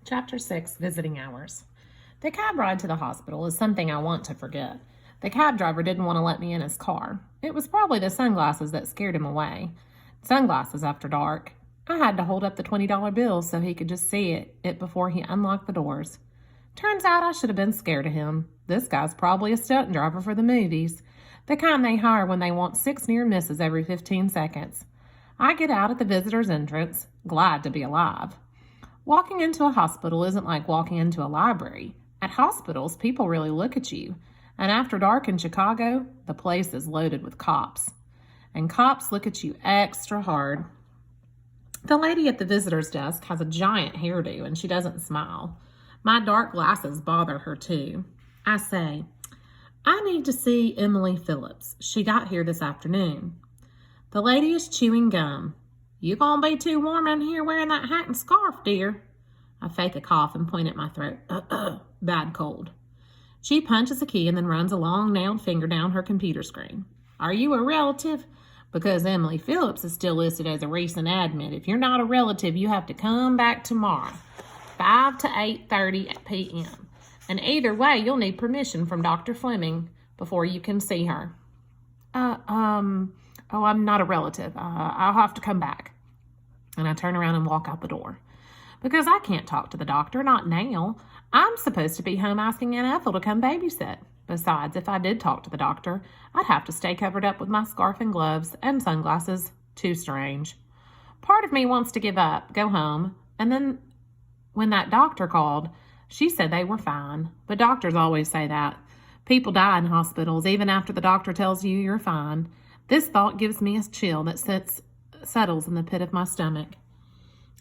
Chapter 6, Visiting Hours. The cab ride to the hospital is something I want to forget. The cab driver didn't want to let me in his car. It was probably the sunglasses that scared him away. Sunglasses after dark. I had to hold up the $20 bill so he could just see it before he unlocked the doors. Turns out I should have been scared of him. This guy's probably a stunt driver for the movies, the kind they hire when they want 6 near misses every 15 seconds. I get out at the visitor's entrance, glad to be alive. Walking into a hospital isn't like walking into a library. At hospitals, people really look at you. And after dark in Chicago, the place is loaded with cops. And cops look at you extra hard. The lady at the visitor's desk has a giant hairdo and she doesn't smile. My dark glasses bother her too. I say, "I need to see Emily Phillips. She got here this afternoon." The lady is chewing gum. "You gonna be too warm in here wearing that hat and scarf, dear?" I fake a cough and point at my throat. Bad cold. She punches a key and then runs a long nailed finger down her computer screen. "Are you a relative? Because Emily Phillips is still listed as a recent admit. If you're not a relative, you have to come back tomorrow, 5 to 8:30 p.m. And either way, you'll need permission from Dr. Fleming before you can see her." Oh, I'm not a relative. I'll have to come back." And I turn around and walk out the door. Because I can't talk to the doctor, not now. I'm supposed to be home asking Aunt Ethel to come babysit. Besides, if I did talk to the doctor, I'd have to stay covered up with my scarf and gloves and sunglasses. Too strange. Part of me wants to give up, go home, and then when that doctor called, she said they were fine. But doctors always say that. People die in hospitals even after the doctor tells you you're fine. This thought gives me a chill that settles in the pit of my stomach.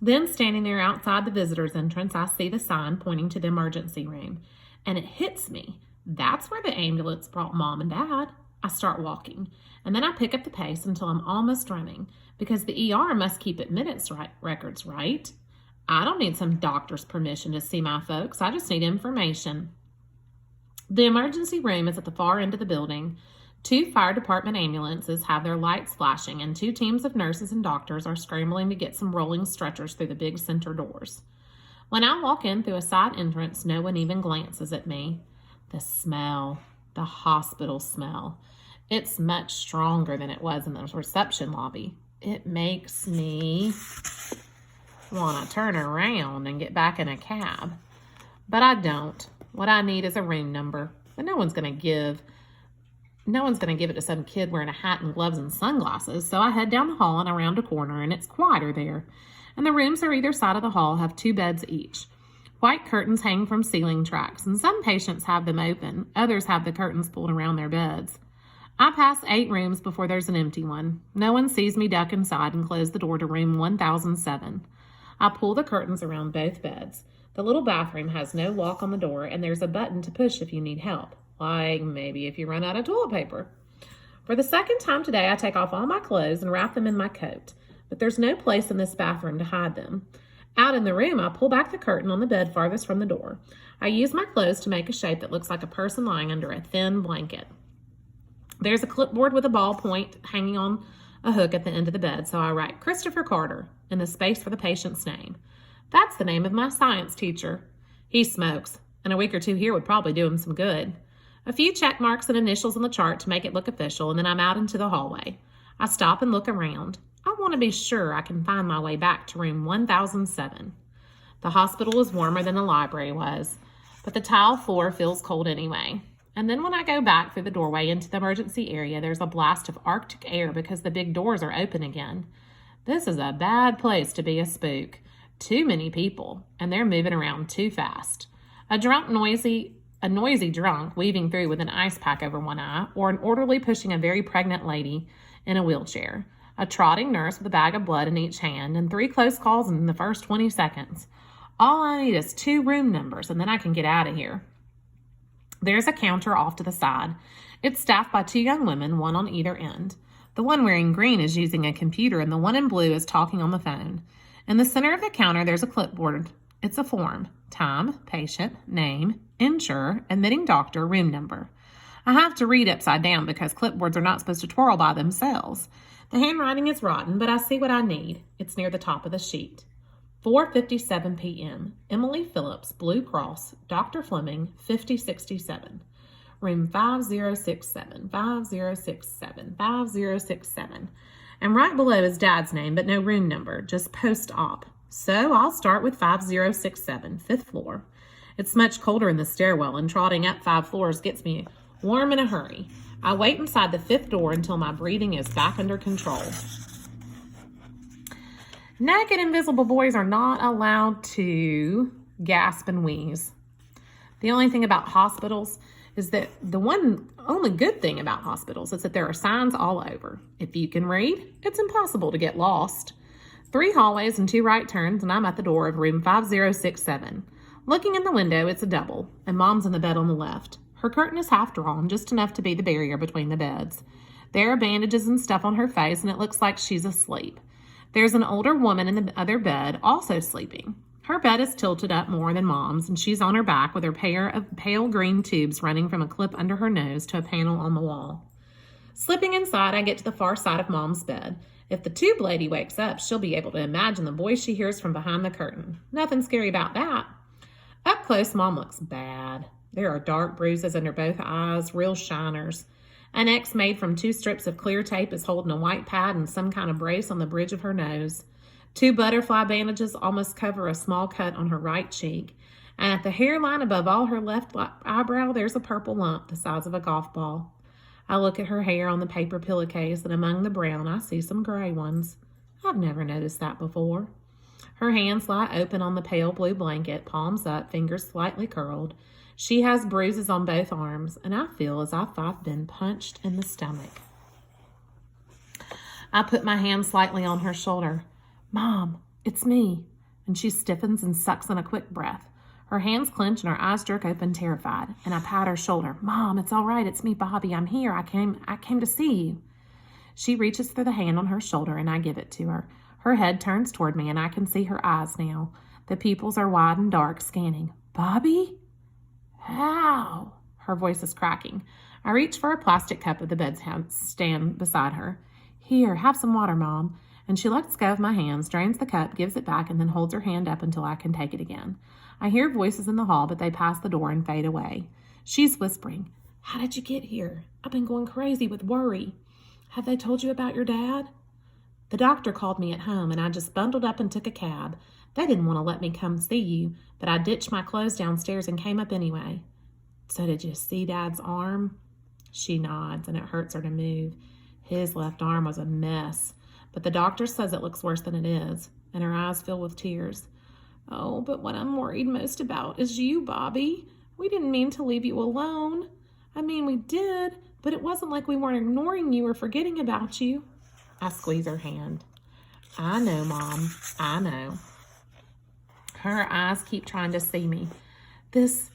Then, standing there outside the visitor's entrance, I see the sign pointing to the emergency room. And it hits me. That's where the ambulance brought Mom and Dad. I start walking. And then I pick up the pace until I'm almost running. Because the ER must keep admittance records, right? I don't need some doctor's permission to see my folks. I just need information. The emergency room is at the far end of the building. 2 fire department ambulances have their lights flashing, and 2 teams of nurses and doctors are scrambling to get some rolling stretchers through the big center doors. When I walk in through a side entrance, no one even glances at me. The smell, the hospital smell, it's much stronger than it was in the reception lobby. It makes me want to turn around and get back in a cab. But I don't. What I need is a room number, but no one's going to give it to some kid wearing a hat and gloves and sunglasses, so I head down the hall and around a corner, and it's quieter there. And the rooms on either side of the hall have 2 beds each. White curtains hang from ceiling tracks, and some patients have them open. Others have the curtains pulled around their beds. I pass 8 rooms before there's an empty one. No one sees me duck inside and close the door to room 1007. I pull the curtains around both beds. The little bathroom has no lock on the door, and there's a button to push if you need help. Like maybe if you run out of toilet paper. For the second time today, I take off all my clothes and wrap them in my coat. But there's no place in this bathroom to hide them. Out in the room, I pull back the curtain on the bed farthest from the door. I use my clothes to make a shape that looks like a person lying under a thin blanket. There's a clipboard with a ballpoint hanging on a hook at the end of the bed, so I write Christopher Carter in the space for the patient's name. That's the name of my science teacher. He smokes, and a week or 2 here would probably do him some good. A few check marks and initials on the chart to make it look official, and then I'm out into the hallway. I stop and look around. I want to be sure I can find my way back to room 1007. The hospital is warmer than the library was, but the tile floor feels cold anyway. And then when I go back through the doorway into the emergency area, there's a blast of Arctic air because the big doors are open again. This is a bad place to be a spook. Too many people, and they're moving around too fast. A noisy drunk weaving through with an ice pack over one eye, or an orderly pushing a very pregnant lady in a wheelchair, a trotting nurse with a bag of blood in each hand, and 3 close calls in the first 20 seconds. All I need is 2 room numbers, and then I can get out of here. There's a counter off to the side. It's staffed by 2 young women, one on either end. The one wearing green is using a computer, and the one in blue is talking on the phone. In the center of the counter, there's a clipboard. It's a form. Time, patient, name, insurer, admitting doctor, room number. I have to read upside down because clipboards are not supposed to twirl by themselves. The handwriting is rotten, but I see what I need. It's near the top of the sheet. 4:57 p.m. Emily Phillips, Blue Cross, Dr. Fleming, 5067. Room 5067, 5067, 5067. And right below is Dad's name, but no room number, just post-op. So I'll start with 5067, 5th floor. It's much colder in the stairwell, and trotting up 5 floors gets me warm in a hurry. I wait inside the 5th door until my breathing is back under control. Naked invisible boys are not allowed to gasp and wheeze. The only thing about hospitals is that only good thing about hospitals is that there are signs all over. If you can read, it's impossible to get lost. 3 hallways and 2 right turns, and I'm at the door of room 5067. Looking in the window, it's a double, and Mom's in the bed on the left. Her curtain is half drawn, just enough to be the barrier between the beds. There are bandages and stuff on her face, and it looks like she's asleep. There's an older woman in the other bed, also sleeping. Her bed is tilted up more than Mom's, and she's on her back with her pair of pale green tubes running from a clip under her nose to a panel on the wall. Slipping inside, I get to the far side of Mom's bed. If the tube lady wakes up, she'll be able to imagine the voice she hears from behind the curtain. Nothing scary about that. Up close, Mom looks bad. There are dark bruises under both eyes, real shiners. An X made from 2 strips of clear tape is holding a white pad and some kind of brace on the bridge of her nose. 2 butterfly bandages almost cover a small cut on her right cheek. And at the hairline above all her left eyebrow, there's a purple lump the size of a golf ball. I look at her hair on the paper pillowcase, and among the brown, I see some gray ones. I've never noticed that before. Her hands lie open on the pale blue blanket, palms up, fingers slightly curled. She has bruises on both arms, and I feel as if I've been punched in the stomach. I put my hand slightly on her shoulder. Mom, it's me. And she stiffens and sucks in a quick breath. Her hands clench and her eyes jerk open, terrified. And I pat her shoulder. Mom, it's all right. It's me, Bobby. I'm here. I came to see you. She reaches for the hand on her shoulder, and I give it to her. Her head turns toward me, and I can see her eyes now. The pupils are wide and dark, scanning. Bobby? How? Her voice is cracking. I reach for a plastic cup of the bedstand beside her. Here, have some water, Mom. And she lets go of my hands, drains the cup, gives it back, and then holds her hand up until I can take it again. I hear voices in the hall, but they pass the door and fade away. She's whispering, How did you get here? I've been going crazy with worry. Have they told you about your dad? The doctor called me at home, and I just bundled up and took a cab. They didn't want to let me come see you, but I ditched my clothes downstairs and came up anyway. So did you see Dad's arm? She nods, and it hurts her to move. His left arm was a mess, but the doctor says it looks worse than it is, and her eyes fill with tears. Oh, but what I'm worried most about is you, Bobby. We didn't mean to leave you alone. I mean, we did, but it wasn't like we weren't ignoring you or forgetting about you. I squeeze her hand. I know, Mom. I know. Her eyes keep trying to see me. This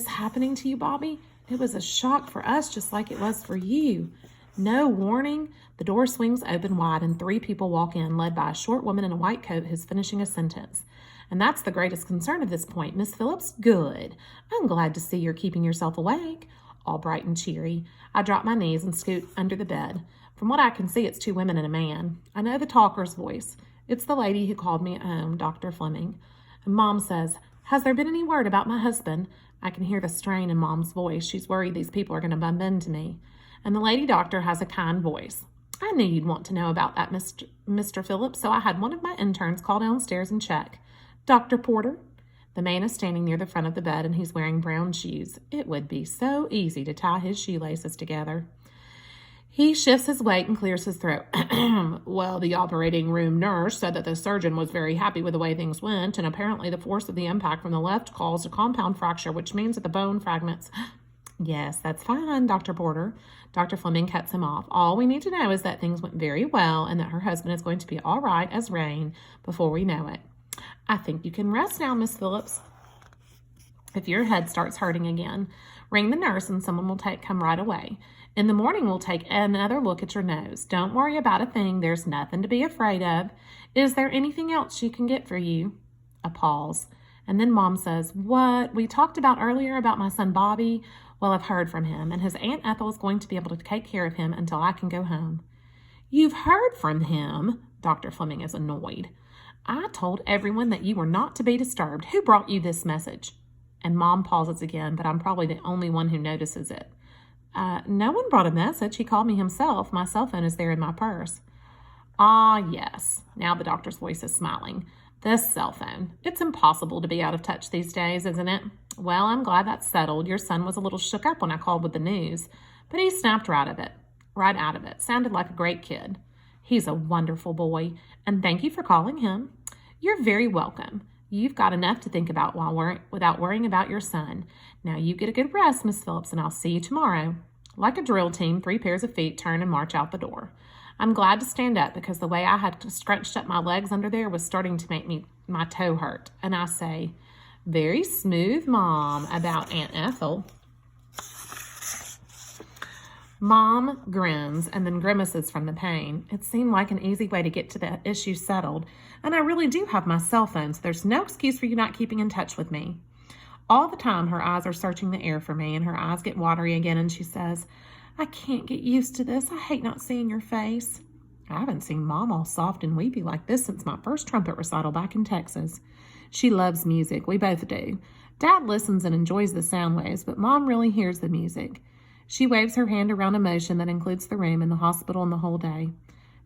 happening to you, Bobby, it was a shock for us just like it was for you. No warning. The door swings open wide and 3 people walk in, led by a short woman in a white coat who's finishing a sentence. And that's the greatest concern at this point. Miss Phillips, good. I'm glad to see you're keeping yourself awake. All bright and cheery. I drop my knees and scoot under the bed. From what I can see, it's 2 women and a man. I know the talker's voice. It's the lady who called me at home, Dr. Fleming. And Mom says, Has there been any word about my husband? I can hear the strain in Mom's voice. She's worried these people are going to bump into me. And the lady doctor has a kind voice. I knew you'd want to know about that, Mr. Phillips, so I had one of my interns call downstairs and check. Dr. Porter? The man is standing near the front of the bed, and he's wearing brown shoes. It would be so easy to tie his shoelaces together. He shifts his weight and clears his throat. Well, the operating room nurse said that the surgeon was very happy with the way things went, and apparently the force of the impact from the left caused a compound fracture, which means that the bone fragments... Yes, that's fine, Dr. Porter. Dr. Fleming cuts him off. All we need to know is that things went very well and that her husband is going to be all right as rain before we know it. I think you can rest now, Miss Phillips. If your head starts hurting again, ring the nurse and someone will come right away. In the morning, we'll take another look at your nose. Don't worry about a thing. There's nothing to be afraid of. Is there anything else she can get for you? A pause. And then Mom says, What? We talked about earlier about my son Bobby? Well, I've heard from him, and his Aunt Ethel is going to be able to take care of him until I can go home. You've heard from him? Dr. Fleming is annoyed. I told everyone that you were not to be disturbed. Who brought you this message? And Mom pauses again, but I'm probably the only one who notices it. No one brought a message. He called me himself. My cell phone is there in my purse. Ah, yes. Now the doctor's voice is smiling. This cell phone. It's impossible to be out of touch these days, isn't it? Well, I'm glad that's settled. Your son was a little shook up when I called with the news, but he snapped right out of it. Sounded like a great kid. He's a wonderful boy, and thank you for calling him. You're very welcome. You've got enough to think about without worrying about your son. Now you get a good rest, Miss Phillips, and I'll see you tomorrow. Like a drill team, 3 pairs of feet turn and march out the door. I'm glad to stand up because the way I had scrunched up my legs under there was starting to make my toe hurt. And I say, very smooth, Mom, about Aunt Ethel. Mom grins and then grimaces from the pain. It seemed like an easy way to get to the issue settled, and I really do have my cell phone, so there's no excuse for you not keeping in touch with me. All the time, her eyes are searching the air for me, and her eyes get watery again, and she says, I can't get used to this. I hate not seeing your face. I haven't seen Mom all soft and weepy like this since my first trumpet recital back in Texas. She loves music. We both do. Dad listens and enjoys the sound waves, but Mom really hears the music. She waves her hand around a motion that includes the room and the hospital and the whole day.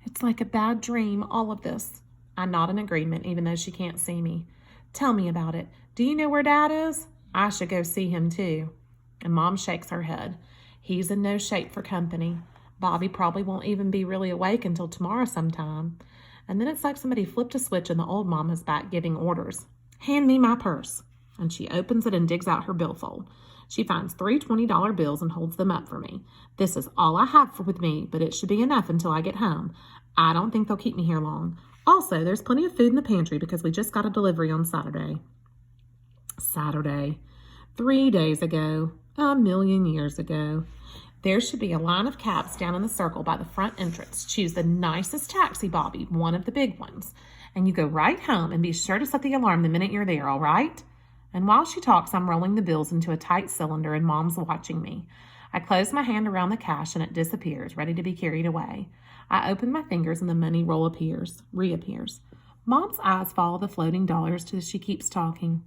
It's like a bad dream, all of this. I nod in agreement, even though she can't see me. Tell me about it. Do you know where Dad is? I should go see him too. And Mom shakes her head. He's in no shape for company. Bobby probably won't even be really awake until tomorrow sometime. And then it's like somebody flipped a switch and the old mom is back giving orders. Hand me my purse. And she opens it and digs out her billfold. She finds 3 $20 bills and holds them up for me. This is all I have with me, but it should be enough until I get home. I don't think they'll keep me here long. Also, there's plenty of food in the pantry because we just got a delivery on Saturday. 3 days ago. A million years ago. There should be a line of cabs down in the circle by the front entrance. Choose the nicest taxi, Bobby, one of the big ones. And you go right home and be sure to set the alarm the minute you're there, all right? And while she talks, I'm rolling the bills into a tight cylinder and Mom's watching me. I close my hand around the cash and it disappears, ready to be carried away. I open my fingers and the money roll reappears. Mom's eyes follow the floating dollars till she keeps talking.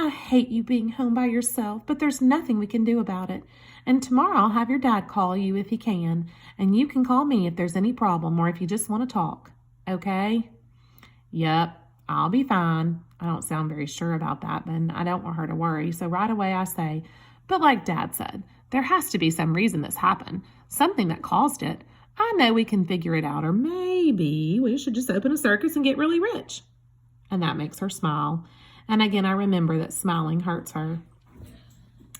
I hate you being home by yourself, but there's nothing we can do about it. And tomorrow I'll have your dad call you if he can, and you can call me if there's any problem or if you just want to talk. Okay? Yep, I'll be fine. I don't sound very sure about that, but I don't want her to worry. So right away I say, but like Dad said, there has to be some reason this happened, something that caused it. I know we can figure it out, or maybe we should just open a circus and get really rich. And that makes her smile. And again, I remember that smiling hurts her.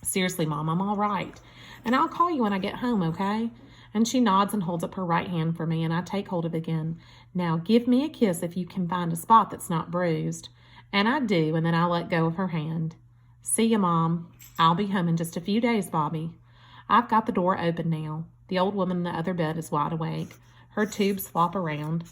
Seriously, Mom, I'm all right. And I'll call you when I get home, okay? And she nods and holds up her right hand for me, and I take hold of it again. Now, give me a kiss if you can find a spot that's not bruised. And I do, and then I let go of her hand. See you, Mom. I'll be home in just a few days, Bobby. I've got the door open now. The old woman in the other bed is wide awake. Her tubes flop around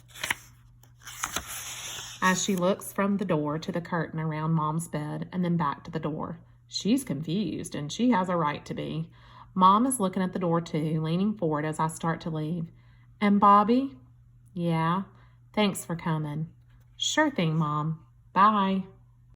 as she looks from the door to the curtain around Mom's bed and then back to the door. She's confused, and she has a right to be. Mom is looking at the door too, leaning forward as I start to leave. And Bobby? Yeah, thanks for coming. Sure thing, Mom. Bye.